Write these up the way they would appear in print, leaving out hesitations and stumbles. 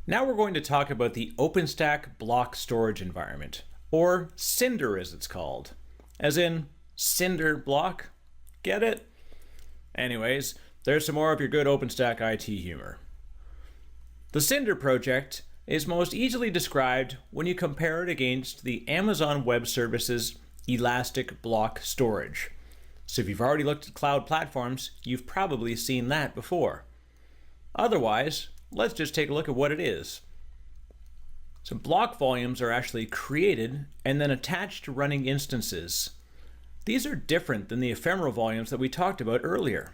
Now we're going to talk about the Openstack block storage environment, or Cinder as it's called. As in, Cinder block? Get it? Anyways, there's some more of your good Openstack IT humor. The Cinder project is most easily described when you compare it against the Amazon Web Services Elastic Block Storage. So if you've already looked at cloud platforms, you've probably seen that before. Otherwise, let's just take a look at what it is. So block volumes are actually created and then attached to running instances. These are different than the ephemeral volumes that we talked about earlier.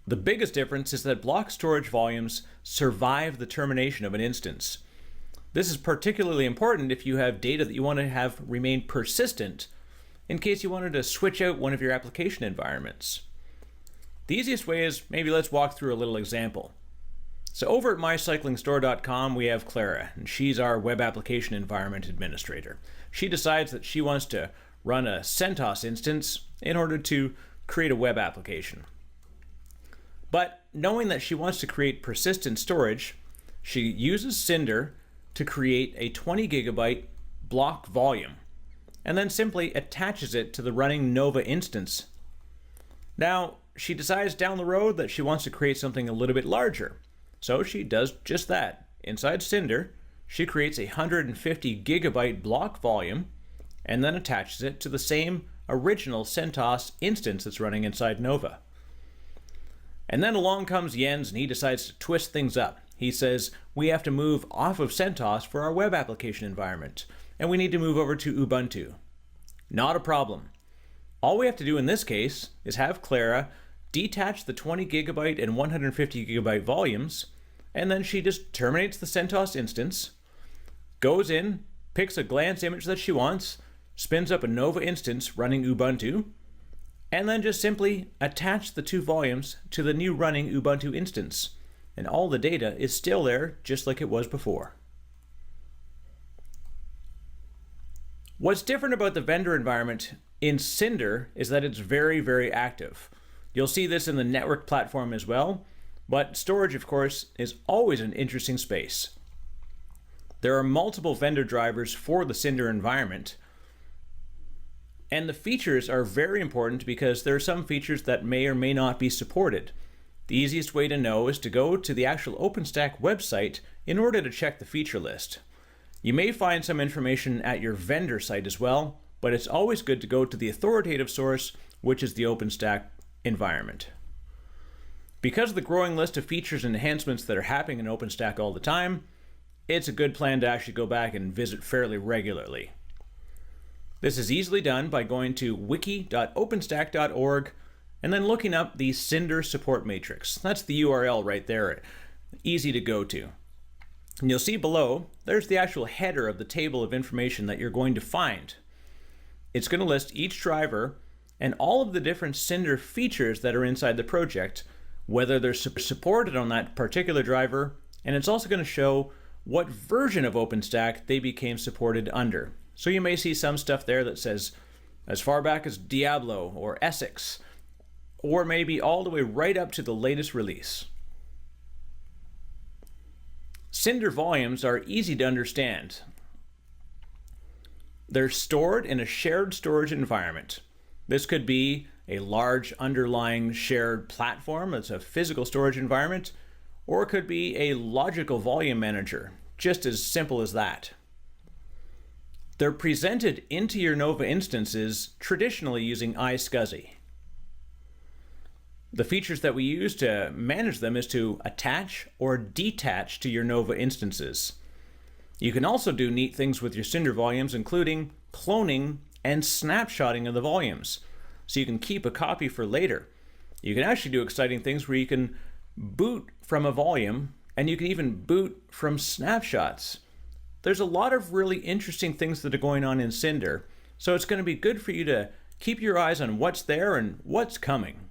The biggest difference is that block storage volumes survive the termination of an instance. This is particularly important if you have data that you want to have remain persistent in case you wanted to switch out one of your application environments. The easiest way is, maybe let's walk through a little example. So over at mycyclingstore.com we have Clara, and she's our web application environment administrator. She decides that she wants to run a CentOS instance in order to create a web application. But knowing that she wants to create persistent storage, she uses Cinder to create a 20 gigabyte block volume, and then simply attaches it to the running Nova instance. Now, she decides down the road that she wants to create something a little bit larger. So she does just that. Inside Cinder, she creates a 150 gigabyte block volume and then attaches it to the same original CentOS instance that's running inside Nova. And then along comes Jens and he decides to twist things up. He says, we have to move off of CentOS for our web application environment, and we need to move over to Ubuntu. Not a problem. All we have to do in this case is have Clara detach the 20 gigabyte and 150 gigabyte volumes, and then she just terminates the CentOS instance, goes in, picks a glance image that she wants, spins up a Nova instance running Ubuntu, and then just simply attach the two volumes to the new running Ubuntu instance, and all the data is still there just like it was before. What's different about the vendor environment in Cinder is that it's very, very active. You'll see this in the network platform as well, but storage, of course, is always an interesting space. There are multiple vendor drivers for the Cinder environment, and the features are very important because there are some features that may or may not be supported. The easiest way to know is to go to the actual OpenStack website in order to check the feature list. You may find some information at your vendor site as well, but it's always good to go to the authoritative source, which is the OpenStack environment. Because of the growing list of features and enhancements that are happening in OpenStack all the time, it's a good plan to actually go back and visit fairly regularly. This is easily done by going to wiki.openstack.org and then looking up the Cinder support matrix. That's the URL right there, easy to go to. And you'll see below, there's the actual header of the table of information that you're going to find. It's going to list each driver and all of the different Cinder features that are inside the project, whether they're supported on that particular driver, and it's also going to show what version of OpenStack they became supported under. So you may see some stuff there that says as far back as Diablo or Essex, or maybe all the way right up to the latest release. Cinder volumes are easy to understand. They're stored in a shared storage environment. This could be a large underlying shared platform that's a physical storage environment, or it could be a logical volume manager, just as simple as that. They're presented into your Nova instances traditionally using iSCSI. The features that we use to manage them is to attach or detach to your Nova instances. You can also do neat things with your Cinder volumes, including cloning and snapshotting of the volumes, so you can keep a copy for later. You can actually do exciting things where you can boot from a volume, and you can even boot from snapshots. There's a lot of really interesting things that are going on in Cinder, so it's going to be good for you to keep your eyes on what's there and what's coming.